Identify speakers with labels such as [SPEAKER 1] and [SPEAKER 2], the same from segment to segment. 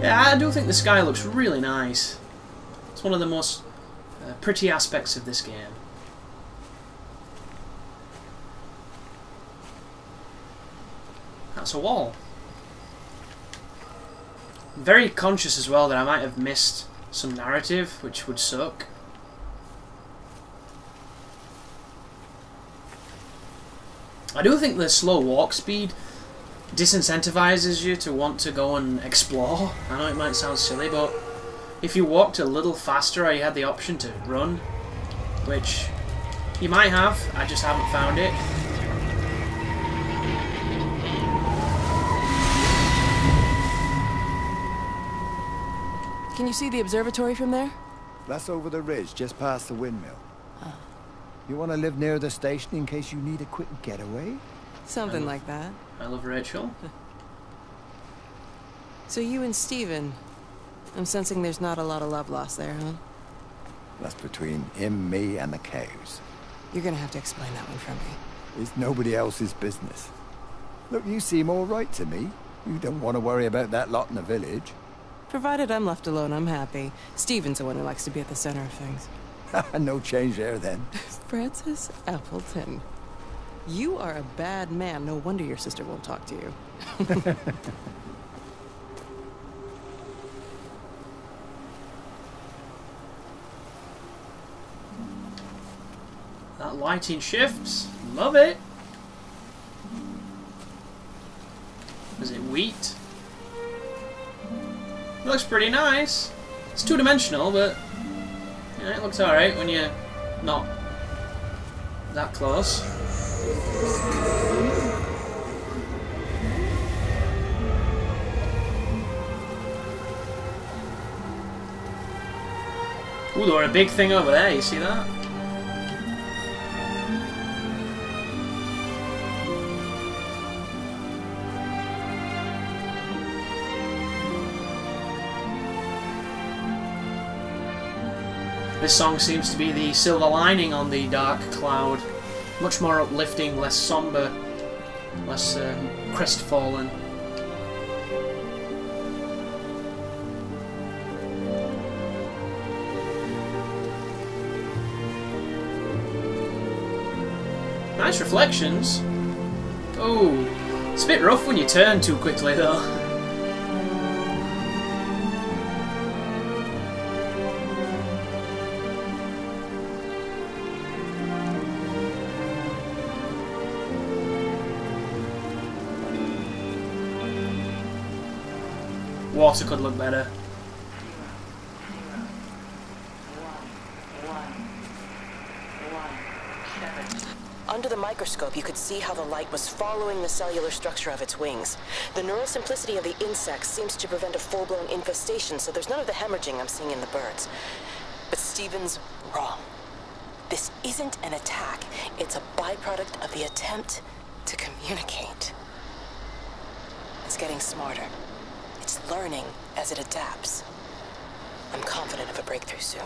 [SPEAKER 1] Yeah, I do think the sky looks really nice. It's one of the most pretty aspects of this game. That's a wall. I'm very conscious as well that I might have missed some narrative, which would suck. I do think the slow walk speed disincentivizes you to want to go and explore. I know it might sound silly, but if you walked a little faster or you had the option to run, which you might have, I just haven't found it.
[SPEAKER 2] Can you see the observatory from there?
[SPEAKER 3] That's over the ridge, just past the windmill.
[SPEAKER 2] Oh.
[SPEAKER 3] You want to live near the station in case you need a quick getaway?
[SPEAKER 2] Something like that.
[SPEAKER 1] I love Rachel.
[SPEAKER 2] So you and Steven, I'm sensing there's not a lot of love lost there, huh?
[SPEAKER 3] That's between him, me, and the cows.
[SPEAKER 2] You're gonna have to explain that one for me.
[SPEAKER 3] It's nobody else's business. Look, you seem all right to me. You don't want to worry about that lot in the village.
[SPEAKER 2] Provided I'm left alone, I'm happy. Steven's the one who likes to be at the center of things.
[SPEAKER 3] No change there, then.
[SPEAKER 2] Francis Appleton. You are a bad man. No wonder your sister won't talk to you.
[SPEAKER 1] That lighting shifts. Love it. Is it wheat? Looks pretty nice. It's two-dimensional, but yeah, it looks alright when you're not that close. Ooh, there were a big thing over there, you see that? This song seems to be the silver lining on the dark cloud. Much more uplifting, less somber, less crestfallen. Nice reflections. Oh, it's a bit rough when you turn too quickly though. Water could look better.
[SPEAKER 4] Under the microscope, you could see how the light was following the cellular structure of its wings. The neural simplicity of the insects seems to prevent a full-blown infestation, so there's none of the hemorrhaging I'm seeing in the birds. But Steven's wrong. This isn't an attack. It's a byproduct of the attempt to communicate. It's getting smarter. It's learning as it adapts. I'm confident of a breakthrough soon.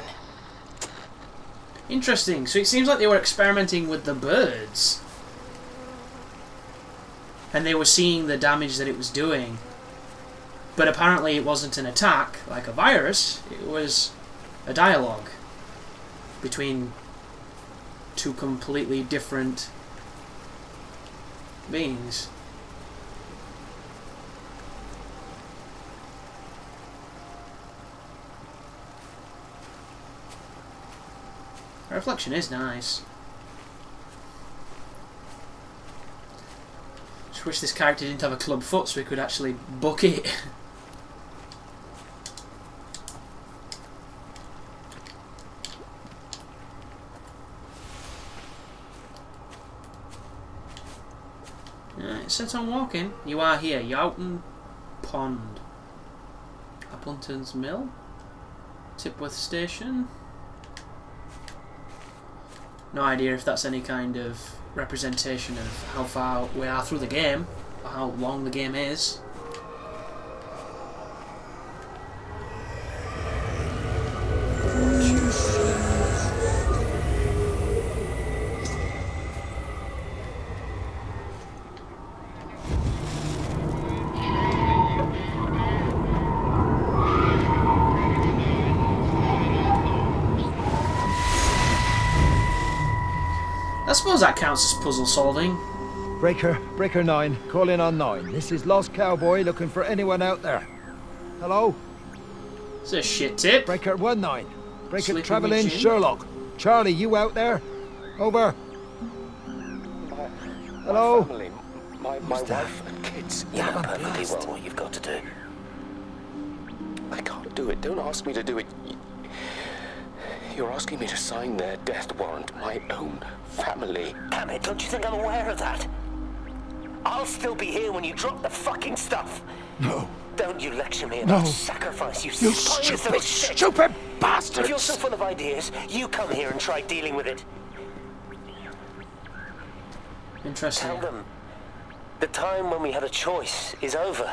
[SPEAKER 1] Interesting. So it seems like they were experimenting with the birds. And they were seeing the damage that it was doing. But apparently it wasn't an attack, like a virus. It was a dialogue between two completely different beings. The reflection is nice. Just wish this character didn't have a club foot so we could actually book it. It's set on walking. You are here, Yowton Pond. Appleton's Mill. Tipworth Station. No idea if that's any kind of representation of how far we are through the game, or how long the game is. I suppose that counts as puzzle solving.
[SPEAKER 3] Breaker 9, call in on 9. This is Lost Cowboy looking for anyone out there. Hello?
[SPEAKER 1] It's a shit tip.
[SPEAKER 3] Breaker 19. Breaker
[SPEAKER 1] Sleeping
[SPEAKER 3] traveling
[SPEAKER 1] machine.
[SPEAKER 3] Sherlock. Charlie, you out there? Over. Hello?
[SPEAKER 5] My family, my wife and kids. You know perfectly well what you've got to do. I can't do it. Don't ask me to do it. You're asking me to sign their death warrant. My own family.
[SPEAKER 6] Damn it, don't you think I'm aware of that? I'll still be here when you drop the fucking stuff.
[SPEAKER 3] No.
[SPEAKER 6] Don't you lecture me about
[SPEAKER 3] No.
[SPEAKER 6] sacrifice, you
[SPEAKER 3] stupid,
[SPEAKER 6] little shit.
[SPEAKER 3] stupid bastards!
[SPEAKER 6] If you're so full of ideas, you come here and try dealing with it.
[SPEAKER 1] Interesting.
[SPEAKER 6] Tell them the time when we had a choice is over.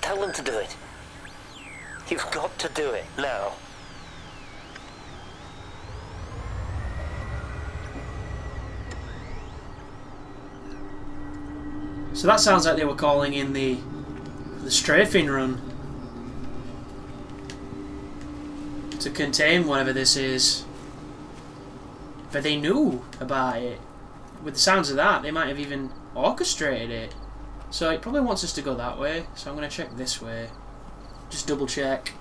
[SPEAKER 6] Tell them to do it. You've got to do it now.
[SPEAKER 1] So that sounds like they were calling in the strafing run to contain whatever this is. But they knew about it. With the sounds of that, they might have even orchestrated it. So it probably wants us to go that way. So I'm going to check this way. Just double check.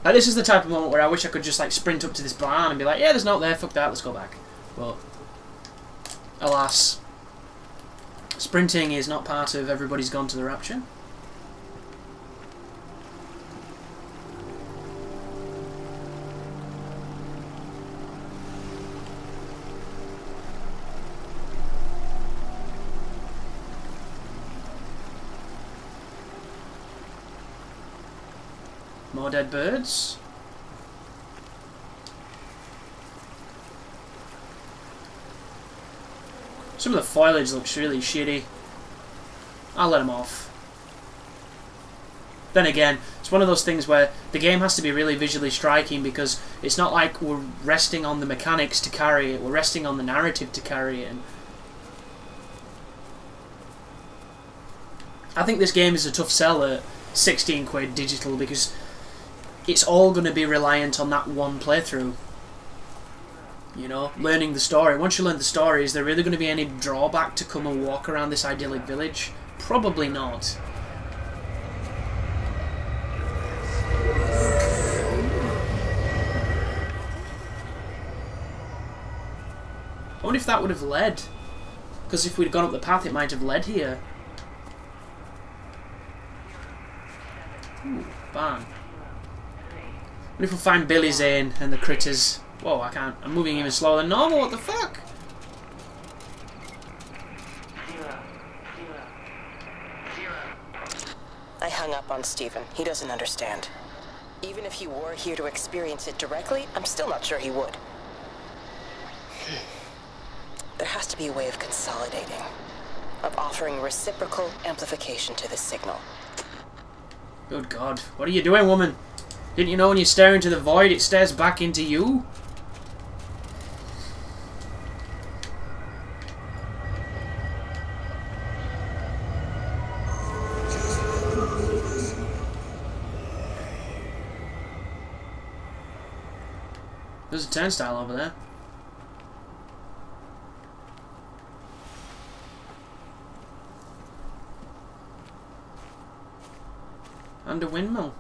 [SPEAKER 1] Like, this is the type of moment where I wish I could just like sprint up to this barn and be like, yeah, there's no there, fuck that, let's go back. But alas, sprinting is not part of Everybody's Gone to the Rapture. More dead birds. Some of the foliage looks really shitty. I'll let them off. Then again, it's one of those things where the game has to be really visually striking because it's not like we're resting on the mechanics to carry it, we're resting on the narrative to carry it. And I think this game is a tough sell at 16 quid digital because it's all going to be reliant on that one playthrough. You know, learning the story. Once you learn the story, is there really going to be any drawback to come and walk around this idyllic village? Probably not. I wonder if that would have led. Because if we'd gone up the path, it might have led here. Ooh, barn. What if we find Billy Zane and the critters? Whoa, I can't. I'm moving even slower than normal. What the fuck?
[SPEAKER 4] I hung up on Stephen. He doesn't understand. Even if he were here to experience it directly, I'm still not sure he would. There has to be a way of consolidating, of offering reciprocal amplification to this signal.
[SPEAKER 1] Good God. What are you doing, woman? Didn't you know when you stare into the void, it stares back into you? There's a turnstile over there. And a windmill.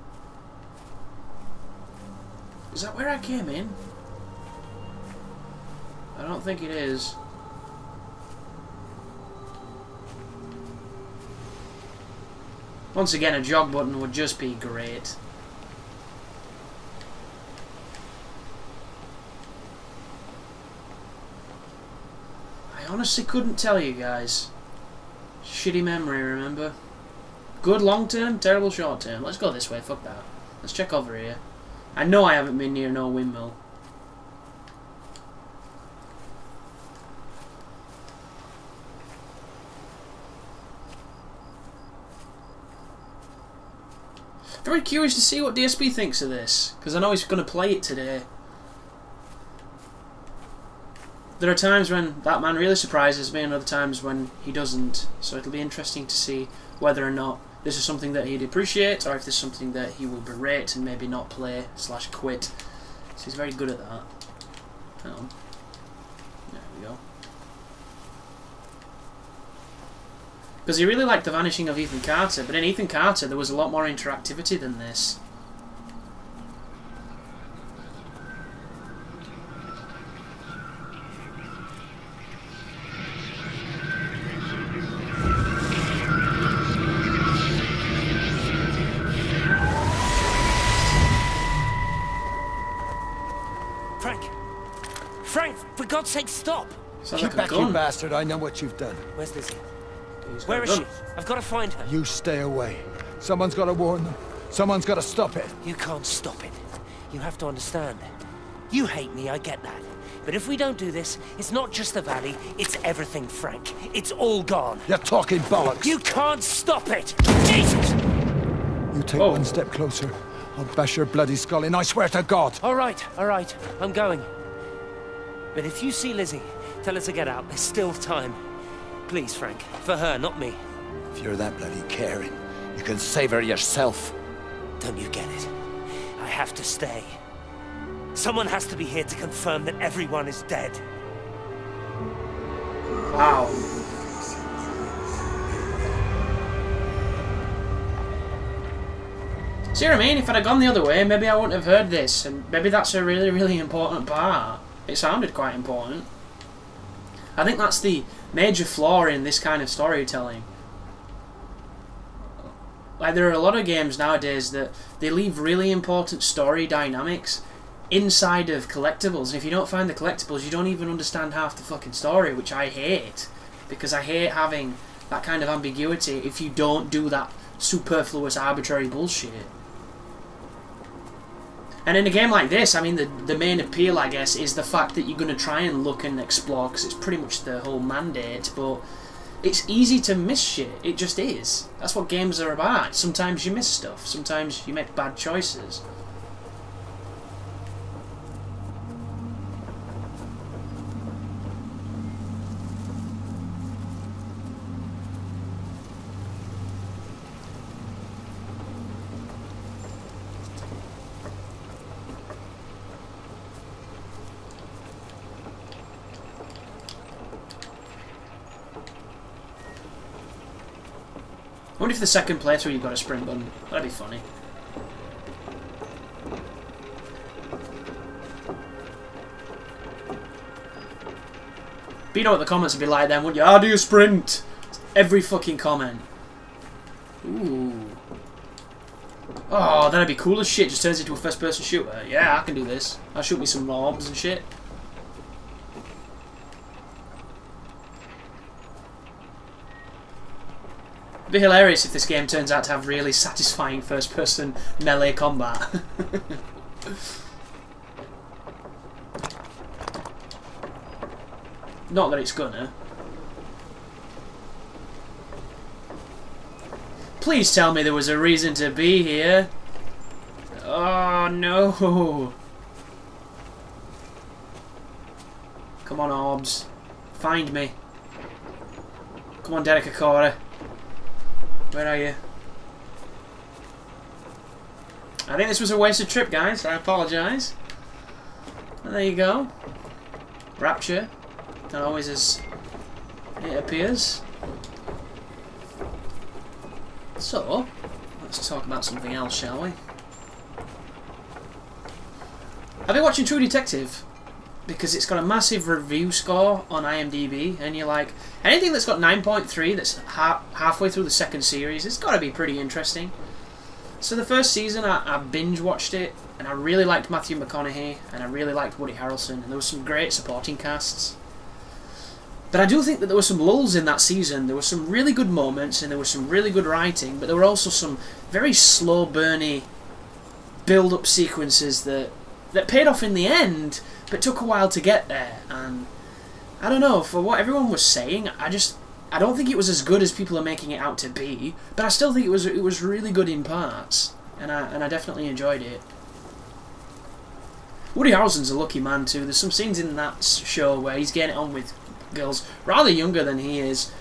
[SPEAKER 1] Is that where I came in? I don't think it is. Once again, a jog button would just be great. I honestly couldn't tell you guys. Shitty memory, remember? Good long term, terrible short term. Let's go this way, fuck that. Let's check over here. I know I haven't been near no windmill. Very curious to see what DSP thinks of this, because I know he's going to play it today. There are times when that man really surprises me and other times when he doesn't, so it'll be interesting to see whether or not this is something that he'd appreciate, or if this is something that he will berate and maybe not play / quit. So he's very good at that. Hang on. There we go. Because he really liked The Vanishing of Ethan Carter, but in Ethan Carter there was a lot more interactivity than this.
[SPEAKER 6] Frank, for God's sake, stop!
[SPEAKER 1] Sounds
[SPEAKER 3] Keep
[SPEAKER 1] like a
[SPEAKER 3] back,
[SPEAKER 1] gun.
[SPEAKER 3] you bastard. I know what you've done.
[SPEAKER 6] Where's Lizzie?
[SPEAKER 1] He's got
[SPEAKER 6] Where
[SPEAKER 1] a
[SPEAKER 6] is
[SPEAKER 1] gun.
[SPEAKER 6] she? I've got to find her.
[SPEAKER 3] You stay away. Someone's got to warn them. Someone's got to stop it.
[SPEAKER 6] You can't stop it. You have to understand. You hate me, I get that. But if we don't do this, it's not just the valley, it's everything, Frank. It's all gone.
[SPEAKER 3] You're talking bollocks.
[SPEAKER 6] You can't stop it! Jesus!
[SPEAKER 3] You take
[SPEAKER 1] Oh.
[SPEAKER 3] one step closer, I'll bash your bloody skull in, I swear to God.
[SPEAKER 6] All right, I'm going. But if you see Lizzie, tell her to get out. There's still time. Please, Frank. For her, not me.
[SPEAKER 3] If you're that bloody caring, you can save her yourself.
[SPEAKER 6] Don't you get it? I have to stay. Someone has to be here to confirm that everyone is dead.
[SPEAKER 1] Wow. See what I mean? If I'd have gone the other way, maybe I wouldn't have heard this, and maybe that's a really, really important part. It sounded quite important. I think that's the major flaw in this kind of storytelling. Like, there are a lot of games nowadays that they leave really important story dynamics inside of collectibles, and if you don't find the collectibles, you don't even understand half the fucking story, which I hate, because I hate having that kind of ambiguity if you don't do that superfluous, arbitrary bullshit. And in a game like this, I mean, the main appeal, I guess, is the fact that you're going to try and look and explore, because it's pretty much the whole mandate, but it's easy to miss shit. It just is. That's what games are about. Sometimes you miss stuff. Sometimes you make bad choices. I wonder if the second playthrough you've got a sprint button. That'd be funny. But you know what the comments would be like then, wouldn't you? How do you sprint? Every fucking comment. Ooh. Oh, that'd be cool as shit. Just turns into a first-person shooter. Yeah, I can do this. I'll shoot me some mobs and shit. It'd be hilarious if this game turns out to have really satisfying first-person melee combat. Not that it's gonna. Please tell me there was a reason to be here. Oh no. Come on, Orbs. Find me. Come on, Derek Akora. Where are you? I think this was a wasted trip, guys. I apologise. And there you go. Rapture. Not always as it appears. So, let's talk about something else, shall we? I've been watching True Detective because it's got a massive review score on IMDb, and you're like, anything that's got 9.3 that's halfway through the second series, it's got to be pretty interesting. So the first season, I binge watched it, and I really liked Matthew McConaughey, and I really liked Woody Harrelson, and there was some great supporting casts. But I do think that there were some lulls in that season. There were some really good moments, and there was some really good writing, but there were also some very slow burny build-up sequences that paid off in the end, but took a while to get there. And I don't know, for what everyone was saying, I don't think it was as good as people are making it out to be, but I still think it was really good in parts, and I definitely enjoyed it. Woody Harrelson's a lucky man too. There's some scenes in that show where he's getting it on with girls rather younger than he is,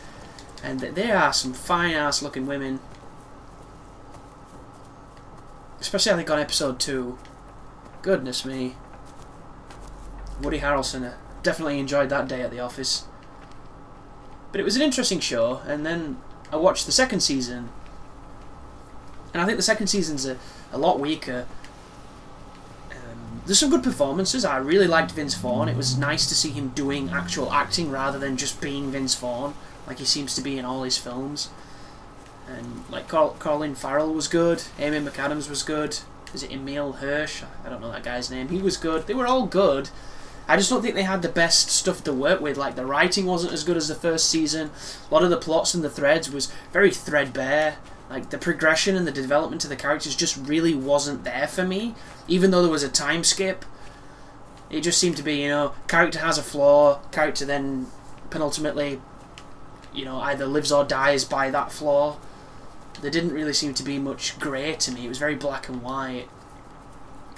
[SPEAKER 1] and they are some fine ass looking women, especially I think on episode 2. Goodness me. Woody Harrelson, definitely enjoyed that day at the office. But it was an interesting show, and then I watched the second season, and I think the second season's a lot weaker. There's some good performances. I really liked Vince Vaughn. It was nice to see him doing actual acting rather than just being Vince Vaughn, like he seems to be in all his films. And like Colin Farrell was good. Amy McAdams was good. Is it Emil Hirsch? I don't know that guy's name. He was good. They were all good. I just don't think they had the best stuff to work with. Like, the writing wasn't as good as the first season. A lot of the plots and the threads was very threadbare. Like, the progression and the development of the characters just really wasn't there for me. Even though there was a time skip, it just seemed to be, you know, character has a flaw, character then penultimately, you know, either lives or dies by that flaw. There didn't really seem to be much grey to me. It was very black and white.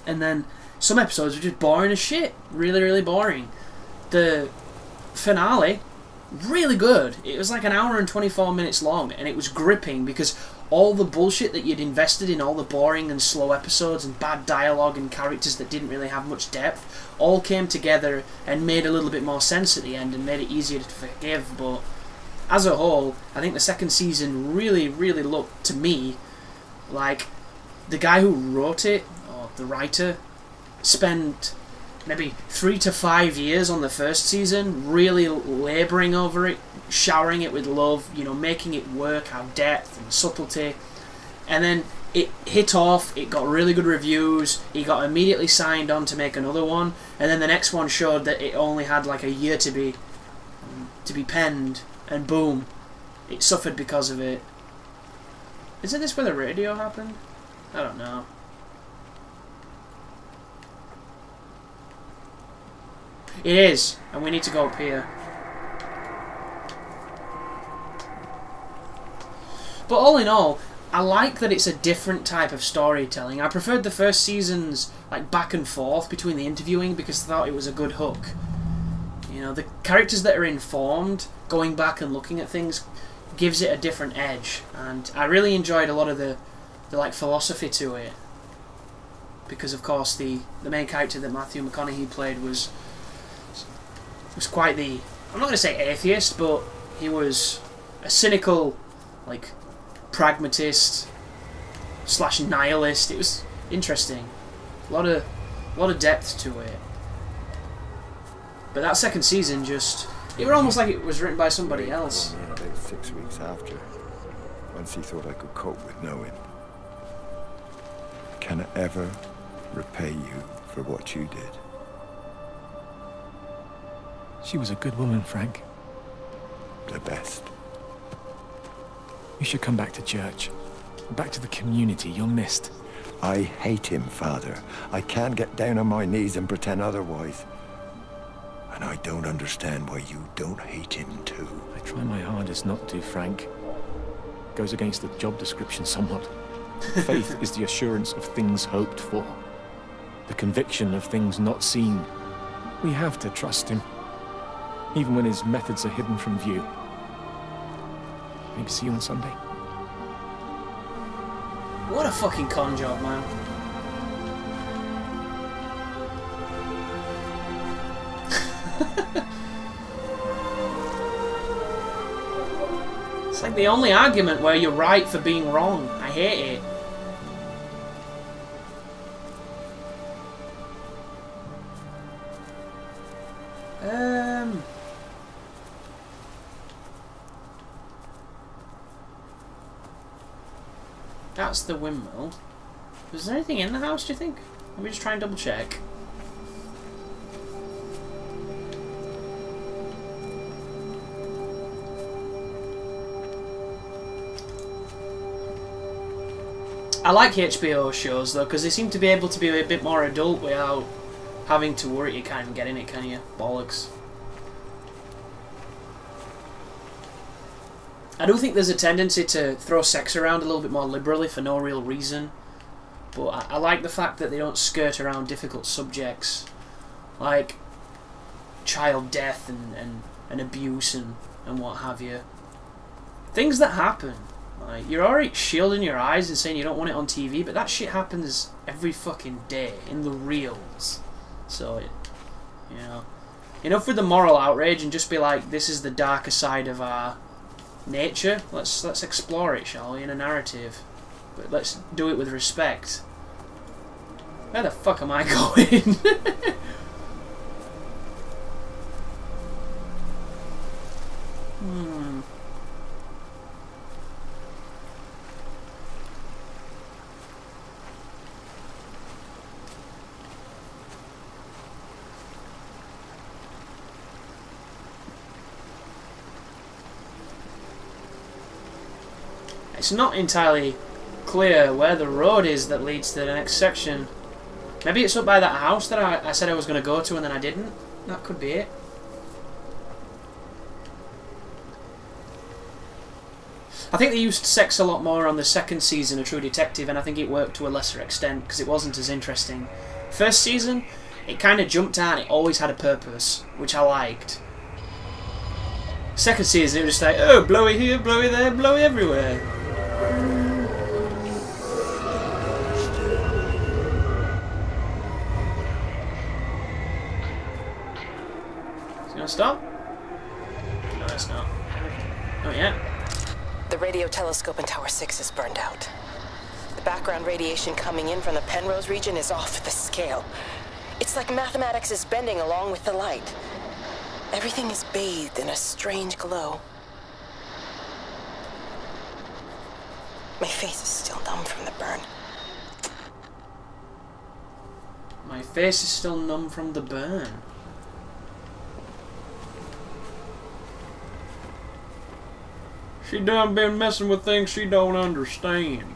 [SPEAKER 1] And then some episodes were just boring as shit. Really, really boring. The finale, really good. It was like an hour and 24 minutes long, and it was gripping because all the bullshit that you'd invested in all the boring and slow episodes and bad dialogue and characters that didn't really have much depth all came together and made a little bit more sense at the end and made it easier to forgive. But as a whole, I think the second season really, really looked to me like the guy who wrote it, or the writer, spent maybe 3 to 5 years on the first season, really labouring over it, showering it with love, you know, making it work, have depth and subtlety. And then it hit off, it got really good reviews, he got immediately signed on to make another one, and then the next one showed that it only had like a year to be penned, and boom, it suffered because of it. Isn't this where the radio happened? I don't know. It is, and we need to go up here. But all in all, I like that it's a different type of storytelling. I preferred the first season's like back and forth between the interviewing because I thought it was a good hook. You know, the characters that are informed, going back and looking at things, gives it a different edge. And I really enjoyed a lot of the like philosophy to it. Because of course the main character that Matthew McConaughey played was quite the, I'm not going to say atheist, but he was a cynical, like, pragmatist / nihilist. It was interesting. A lot of depth to it. But that second season just, it was almost like it was written by somebody else.
[SPEAKER 3] About 6 weeks after, once he thought I could cope with knowing. Can I ever repay you for what you did?
[SPEAKER 7] She was a good woman, Frank.
[SPEAKER 3] The best.
[SPEAKER 7] You should come back to church. Back to the community you're missed.
[SPEAKER 3] I hate him, Father. I can't get down on my knees and pretend otherwise. And I don't understand why you don't hate him too.
[SPEAKER 7] I try my hardest not to, Frank. Goes against the job description somewhat. Faith is the assurance of things hoped for. The conviction of things not seen. We have to trust him. Even when his methods are hidden from view. Maybe see you on Sunday.
[SPEAKER 1] What a fucking con job, man. It's like the only argument where you're right for being wrong. I hate it. That's the windmill. Is there anything in the house, do you think? Let me just try and double check. I like HBO shows though, because they seem to be able to be a bit more adult without having to worry you can't even get in it, can you? Bollocks. I do think there's a tendency to throw sex around a little bit more liberally for no real reason. But I like the fact that they don't skirt around difficult subjects like child death and abuse and what have you. Things that happen. Like, you're alright shielding your eyes and saying you don't want it on TV, but that shit happens every fucking day in the reels. So, you know, enough with the moral outrage and just be like, this is the darker side of our nature. Let's explore it, shall we, in a narrative. But let's do it with respect. Where the fuck am I going? It's not entirely clear where the road is that leads to the next section. Maybe it's up by that house that I said I was going to go to and then I didn't. That could be it. I think they used sex a lot more on the second season of True Detective, and I think it worked to a lesser extent because it wasn't as interesting. First season, it kind of jumped out and it always had a purpose, which I liked. Second season, it was just like, oh, blowy here, blowy there, blowy everywhere. Stop? No, it's not. Not yet.
[SPEAKER 4] The radio telescope in Tower 6 is burned out. The background radiation coming in from the Penrose region is off the scale. It's like mathematics is bending along with the light. Everything is bathed in a strange glow. My face is still numb from the burn.
[SPEAKER 1] My face is still numb from the burn. She done been messing with things she don't understand.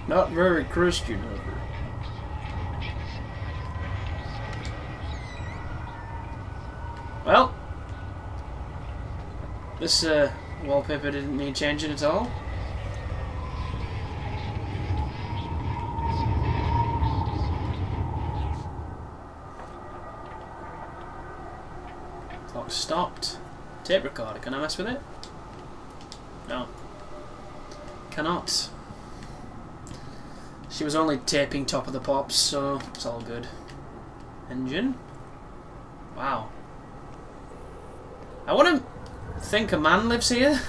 [SPEAKER 1] Not very Christian of her. Well, this wallpaper didn't need changing at all. Clock stopped. Tape recorder, can I mess with it? No. Cannot. She was only taping Top of the Pops, so it's all good. Engine? Wow. I wouldn't think a man lives here.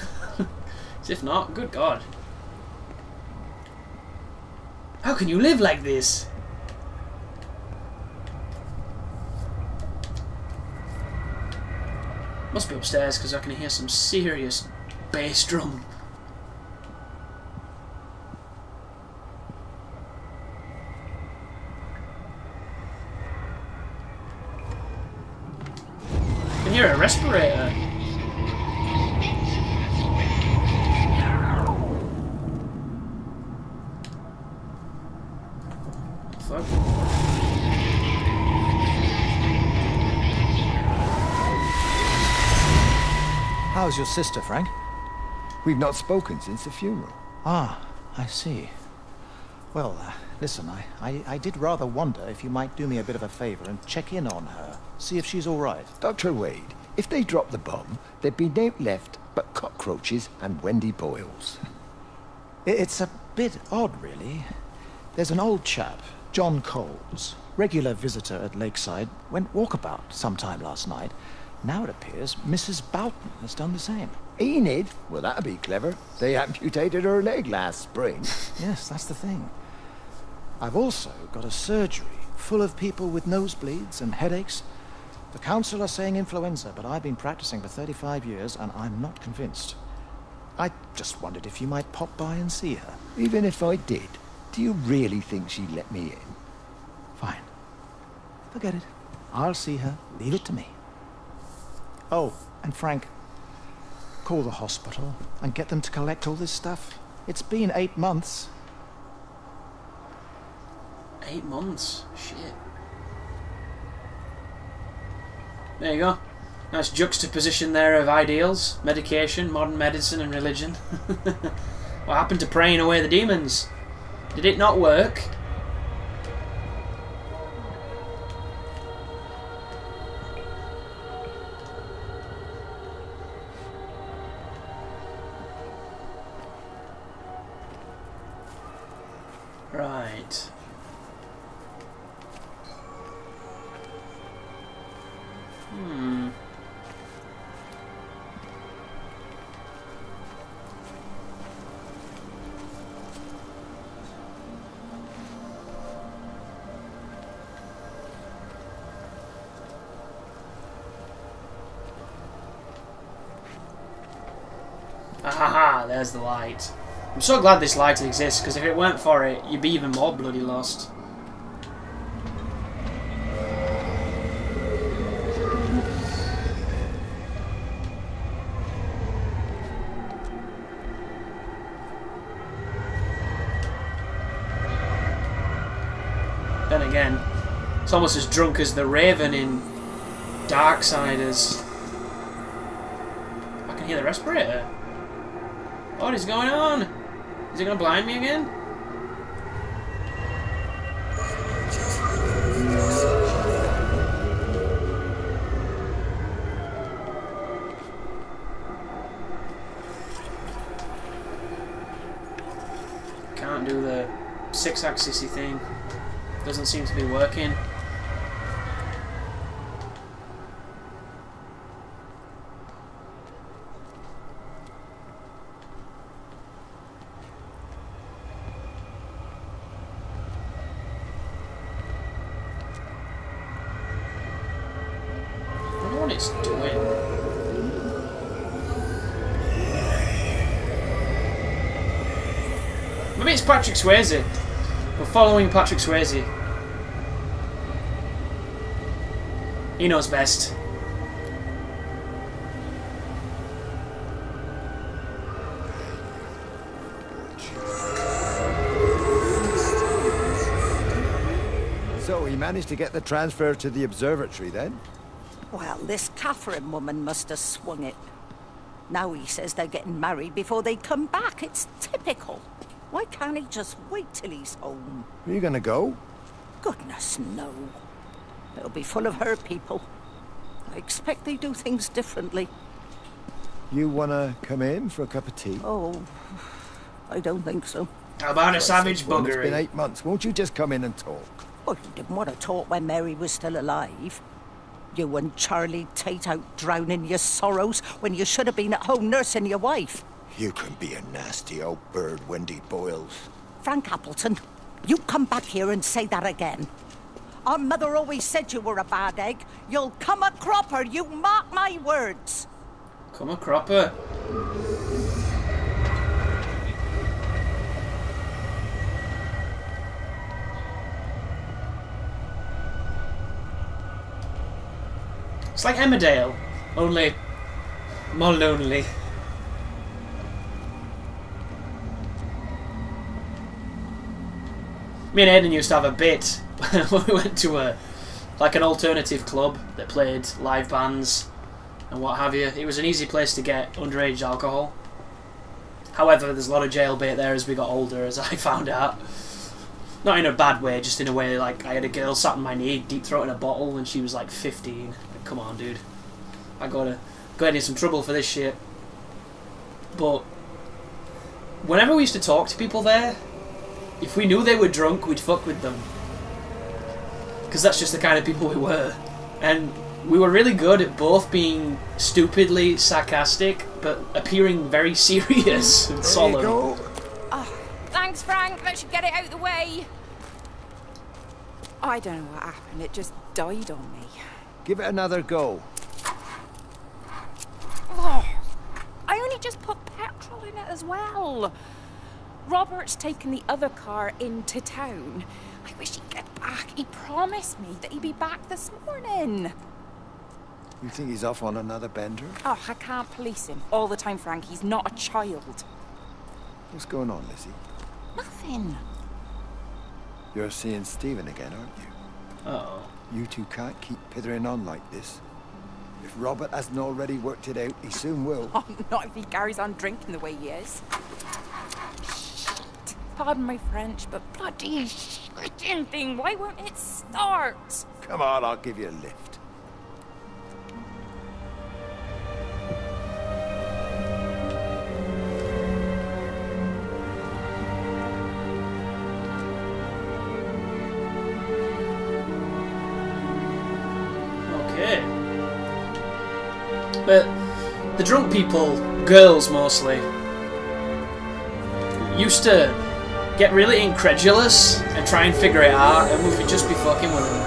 [SPEAKER 1] As if not, good God. How can you live like this? Must be upstairs because I can hear some serious bass drum. I can hear a respirator. Fuck.
[SPEAKER 8] How's your sister, Frank?
[SPEAKER 3] We've not spoken since the funeral.
[SPEAKER 8] Ah, I see. Well, listen, I did rather wonder if you might do me a bit of a favor and check in on her. See if she's all right.
[SPEAKER 3] Dr. Wade, if they dropped the bomb, there'd be no left but cockroaches and Wendy Boyles.
[SPEAKER 8] It's a bit odd, really. There's an old chap, John Coles, regular visitor at Lakeside, went walkabout sometime last night. Now it appears Mrs. Boughton has done the same.
[SPEAKER 3] Enid? Well, that'd be clever. They amputated her leg last spring.
[SPEAKER 8] Yes, that's the thing. I've also got a surgery full of people with nosebleeds and headaches. The council are saying influenza, but I've been practicing for 35 years and I'm not convinced. I just wondered if you might pop by and see her.
[SPEAKER 3] Even if I did, do you really think she'd let me in?
[SPEAKER 8] Fine. Forget it. I'll see her. Leave it to me. Oh, and Frank, call the hospital and get them to collect all this stuff. It's been 8 months.
[SPEAKER 1] 8 months? Shit. There you go. Nice juxtaposition there of ideals, medication, modern medicine and religion. What happened to praying away the demons? Did it not work? Right. Ahaha, there's the light. I'm so glad this light exists, because if it weren't for it, you'd be even more bloody lost. Then again, it's almost as drunk as the Raven in Darksiders. I can hear the respirator. What is going on? Is it going to blind me again? Can't do the 6-axis-y thing. Doesn't seem to be working. I don't know what it's doing. Maybe it's Patrick Swayze. We're following Patrick Swayze. He knows best.
[SPEAKER 3] So he managed to get the transfer to the observatory then?
[SPEAKER 9] Well, this Catherine woman must have swung it. Now he says they're getting married before they come back. It's typical. Why can't he just wait till he's home?
[SPEAKER 3] Are you gonna go?
[SPEAKER 9] Goodness, no. It'll be full of her people. I expect they do things differently.
[SPEAKER 3] You wanna come in for a cup of tea?
[SPEAKER 9] Oh, I don't think so.
[SPEAKER 1] How about a savage
[SPEAKER 3] Well, it's been
[SPEAKER 1] buggery?
[SPEAKER 3] 8 months. Won't you just come in and talk?
[SPEAKER 9] Oh, you didn't want to talk when Mary was still alive. You and Charlie Tate out drowning your sorrows when you should have been at home nursing your wife.
[SPEAKER 3] You can be a nasty old bird, Wendy Boyles.
[SPEAKER 9] Frank Appleton, you come back here and say that again. Our mother always said you were a bad egg. You'll come a cropper, you mark my words.
[SPEAKER 1] Come a cropper. It's like Emmerdale, only more lonely. Me and Aiden used to have a bit when we went to an alternative club that played live bands and what have you. It was an easy place to get underage alcohol. However, there's a lot of jailbait there as we got older, as I found out. Not in a bad way, just in a way like I had a girl sat on my knee, deep throating a bottle, and she was like 15. Like, come on, dude. I gotta get in some trouble for this shit. But whenever we used to talk to people there, if we knew they were drunk, we'd fuck with them. Because that's just the kind of people we were. And we were really good at both being stupidly sarcastic, but appearing very serious and solemn.
[SPEAKER 3] There you go.
[SPEAKER 10] Oh, thanks, Frank. That should get it out of the way. I don't know what happened. It just died on me.
[SPEAKER 3] Give it another go.
[SPEAKER 10] Oh, I only just put petrol in it as well. Robert's taken the other car into town. I wish he'd get back. He promised me that he'd be back this morning.
[SPEAKER 3] You think he's off on another bender?
[SPEAKER 10] Oh, I can't police him all the time, Frank. He's not a child.
[SPEAKER 3] What's going on, Lizzie?
[SPEAKER 10] Nothing.
[SPEAKER 3] You're seeing Stephen again, aren't you?
[SPEAKER 1] Uh-oh.
[SPEAKER 3] You two can't keep pithering on like this. If Robert hasn't already worked it out, he soon will.
[SPEAKER 10] Oh, not if he carries on drinking the way he is. Shit. Pardon my French, but bloody shitting thing, why won't it start?
[SPEAKER 3] Come on, I'll give you a lift.
[SPEAKER 1] Okay. But the drunk people, girls mostly, used to get really incredulous and try and figure it out, and we would just be fucking with them.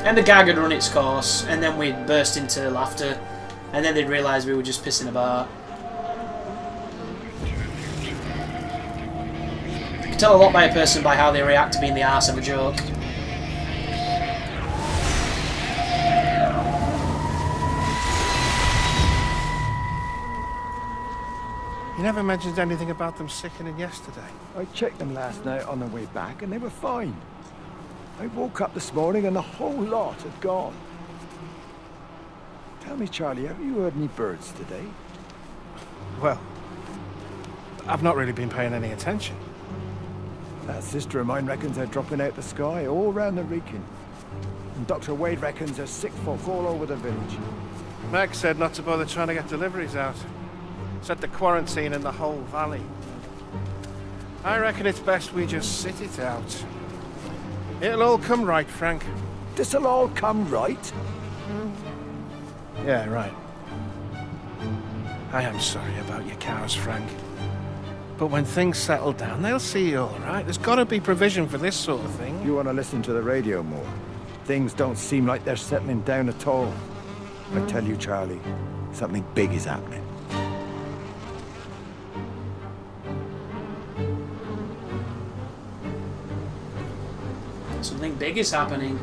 [SPEAKER 1] And the gag had run its course, and then we'd burst into laughter, and then they'd realise we were just pissing about. You can tell a lot by a person by how they react to being the arse of a joke.
[SPEAKER 11] You never mentioned anything about them sickening yesterday.
[SPEAKER 3] I checked them last night on the way back and they were fine. I woke up this morning and the whole lot had gone. Tell me, Charlie, have you heard any birds today?
[SPEAKER 11] Well, I've not really been paying any attention.
[SPEAKER 3] That sister of mine reckons they're dropping out the sky all round the Wrekin. And Dr. Wade reckons there's sick folk all over the village.
[SPEAKER 11] Meg said not to bother trying to get deliveries out. Said the quarantine in the whole valley. I reckon it's best we just sit it out. It'll all come right, Frank.
[SPEAKER 3] This'll all come right?
[SPEAKER 11] Yeah, right. I am sorry about your cows, Frank. But when things settle down, they'll see you all right. There's got to be provision for this sort of thing.
[SPEAKER 3] You want to listen to the radio more? Things don't seem like they're settling down at all. I tell you, Charlie, something big is happening.
[SPEAKER 1] Something big is happening.